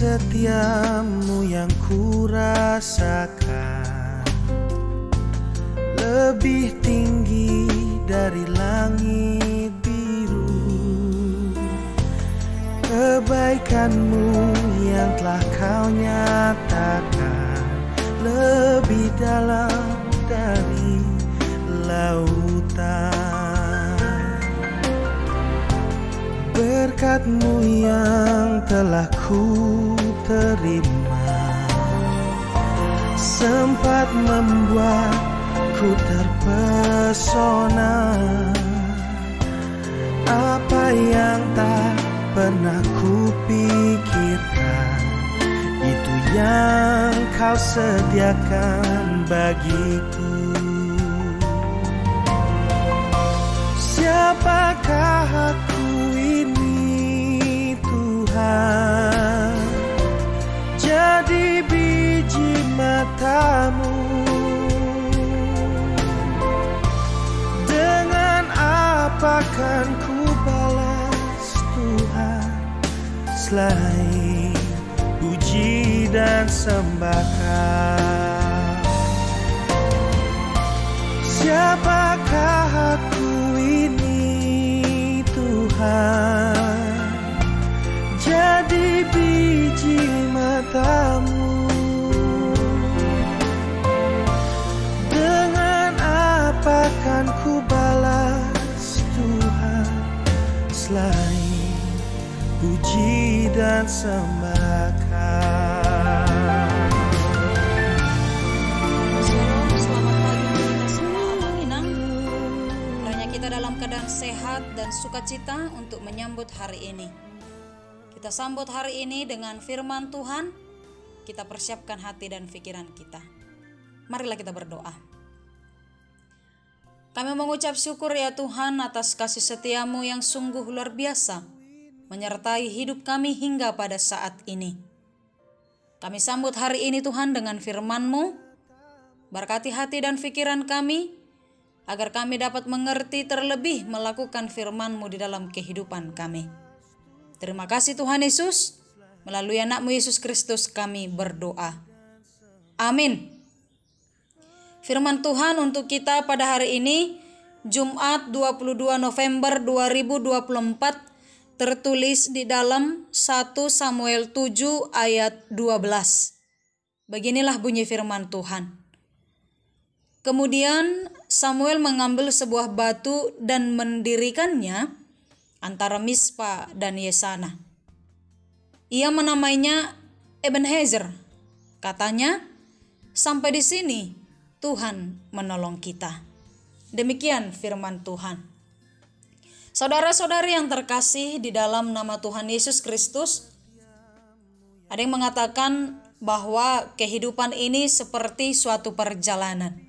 setiamu yang kurasakan lebih tinggi dari langit biru. Kebaikanmu yang telah kau nyatakan lebih dalam dari lautan. Berkat-Mu yang telah ku terima sempat membuatku terpesona. Apa yang tak pernah kupikirkan, itu yang kau sediakan bagiku. Siapakah aku ini Tuhan? Jadi biji mata-Mu. Dengan apa kan ku balas Tuhan selain puji dan sembahkan? Siapakah aku ini Tuhan? Jadi biji mata-Mu. Dengan apa kan ku balas Tuhan selain puji dan sembahkan? Selamat pagi kita semua, Abang Inang. Kiranya kita dalam keadaan sehat dan sukacita untuk menyambut hari ini. Kita sambut hari ini dengan firman Tuhan. Kita persiapkan hati dan pikiran kita. Marilah kita berdoa. Kami mengucap syukur ya Tuhan atas kasih setia-Mu yang sungguh luar biasa menyertai hidup kami hingga pada saat ini. Kami sambut hari ini Tuhan dengan firman-Mu. Berkati hati dan pikiran kami agar kami dapat mengerti terlebih melakukan firman-Mu di dalam kehidupan kami. Terima kasih Tuhan Yesus. Melalui anak-Mu Yesus Kristus kami berdoa. Amin. Firman Tuhan untuk kita pada hari ini, Jumat 22 November 2024, tertulis di dalam 1 Samuel 7 ayat 12. Beginilah bunyi firman Tuhan. Kemudian Samuel mengambil sebuah batu dan mendirikannya antara Mispa dan Yesana. Ia menamainya Ebenezer. Katanya, sampai di sini Tuhan menolong kita. Demikian firman Tuhan. Saudara-saudari yang terkasih di dalam nama Tuhan Yesus Kristus, ada yang mengatakan bahwa kehidupan ini seperti suatu perjalanan.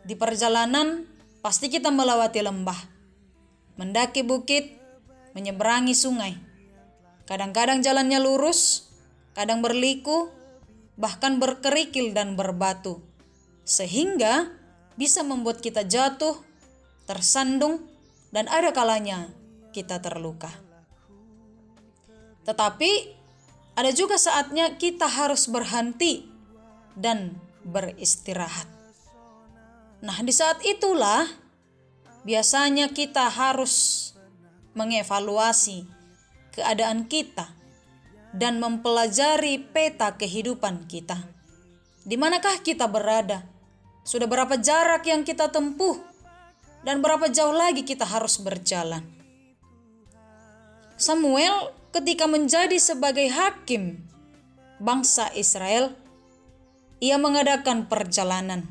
Di perjalanan pasti kita melewati lembah, mendaki bukit, menyeberangi sungai. Kadang-kadang jalannya lurus, kadang berliku, bahkan berkerikil dan berbatu, sehingga bisa membuat kita jatuh, tersandung, dan ada kalanya kita terluka. Tetapi ada juga saatnya kita harus berhenti dan beristirahat. Nah, di saat itulah biasanya kita harus mengevaluasi keadaan kita dan mempelajari peta kehidupan kita. Di manakah kita berada? Sudah berapa jarak yang kita tempuh? Dan berapa jauh lagi kita harus berjalan? Samuel ketika menjadi sebagai hakim bangsa Israel, ia mengadakan perjalanan.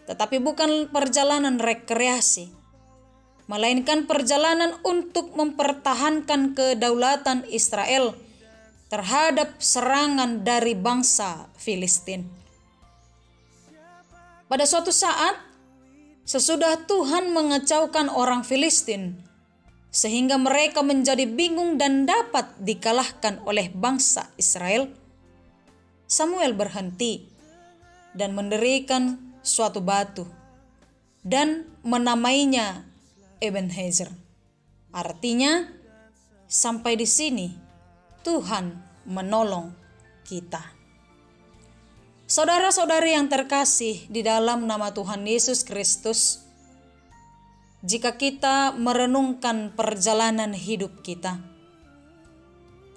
Tetapi bukan perjalanan rekreasi, melainkan perjalanan untuk mempertahankan kedaulatan Israel terhadap serangan dari bangsa Filistin. Pada suatu saat, sesudah Tuhan mengacaukan orang Filistin, sehingga mereka menjadi bingung dan dapat dikalahkan oleh bangsa Israel, Samuel berhenti dan mendirikan suatu batu dan menamainya Ebenezer. Artinya, sampai di sini Tuhan menolong kita. Saudara-saudari yang terkasih di dalam nama Tuhan Yesus Kristus, jika kita merenungkan perjalanan hidup kita,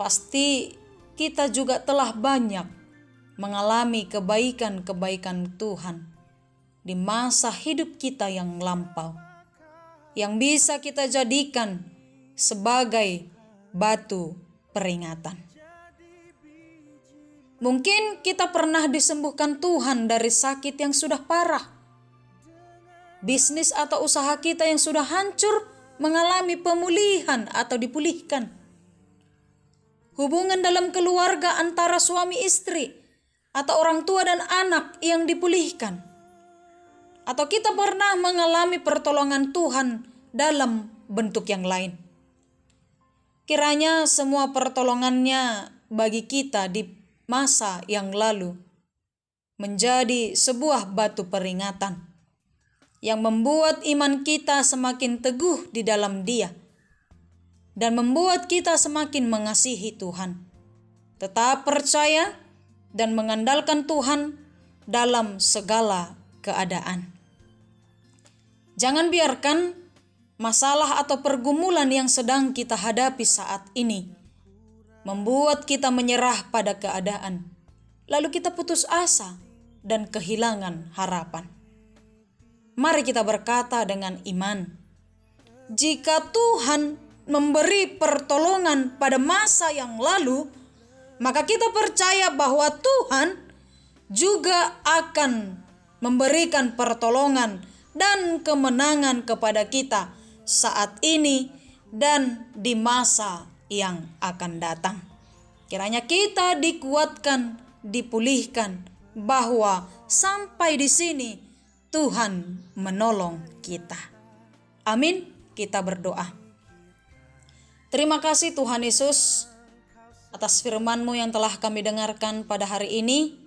pasti kita juga telah banyak mengalami kebaikan-kebaikan Tuhan di masa hidup kita yang lampau, yang bisa kita jadikan sebagai batu peringatan. Mungkin kita pernah disembuhkan Tuhan dari sakit yang sudah parah. Bisnis atau usaha kita yang sudah hancur mengalami pemulihan atau dipulihkan. Hubungan dalam keluarga antara suami istri atau orang tua dan anak yang dipulihkan. Atau kita pernah mengalami pertolongan Tuhan dalam bentuk yang lain. Kiranya semua pertolongannya bagi kita di masa yang lalu menjadi sebuah batu peringatan yang membuat iman kita semakin teguh di dalam Dia dan membuat kita semakin mengasihi Tuhan, tetap percaya dan mengandalkan Tuhan dalam segala keadaan. Jangan biarkan masalah atau pergumulan yang sedang kita hadapi saat ini membuat kita menyerah pada keadaan, lalu kita putus asa dan kehilangan harapan. Mari kita berkata dengan iman, jika Tuhan memberi pertolongan pada masa yang lalu, maka kita percaya bahwa Tuhan juga akan memberikan pertolongan dan kemenangan kepada kita saat ini dan di masa yang akan datang. Kiranya kita dikuatkan, dipulihkan, bahwa sampai di sini Tuhan menolong kita. Amin. Kita berdoa. Terima kasih Tuhan Yesus atas firman-Mu yang telah kami dengarkan pada hari ini,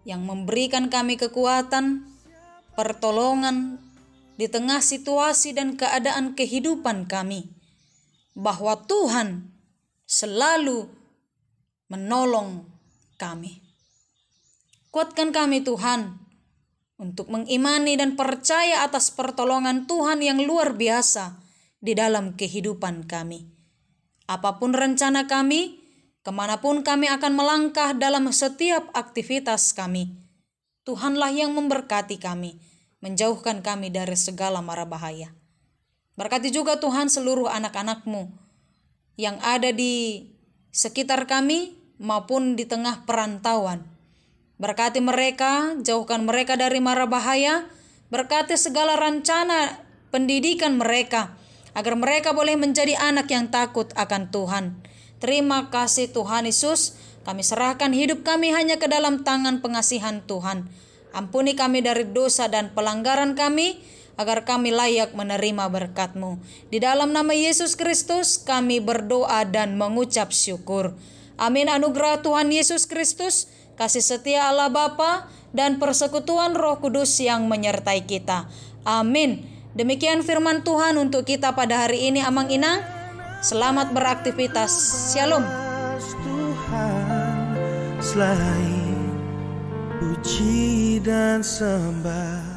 yang memberikan kami kekuatan, pertolongan di tengah situasi dan keadaan kehidupan kami, bahwa Tuhan selalu menolong kami. Kuatkan kami Tuhan untuk mengimani dan percaya atas pertolongan Tuhan yang luar biasa di dalam kehidupan kami. Apapun rencana kami, kemanapun kami akan melangkah dalam setiap aktivitas kami, Tuhanlah yang memberkati kami, menjauhkan kami dari segala mara bahaya. Berkati juga Tuhan seluruh anak-anak-Mu yang ada di sekitar kami maupun di tengah perantauan. Berkati mereka, jauhkan mereka dari mara bahaya. Berkati segala rencana pendidikan mereka, agar mereka boleh menjadi anak yang takut akan Tuhan. Terima kasih Tuhan Yesus, kami serahkan hidup kami hanya ke dalam tangan pengasihan Tuhan. Ampuni kami dari dosa dan pelanggaran kami, agar kami layak menerima berkat-Mu. Di dalam nama Yesus Kristus kami berdoa dan mengucap syukur. Amin. Anugerah Tuhan Yesus Kristus, kasih setia Allah Bapa, dan persekutuan Roh Kudus yang menyertai kita. Amin. Demikian firman Tuhan untuk kita pada hari ini, Amang Inang. Selamat beraktivitas. Shalom. Tuhan selain puji dan sembah.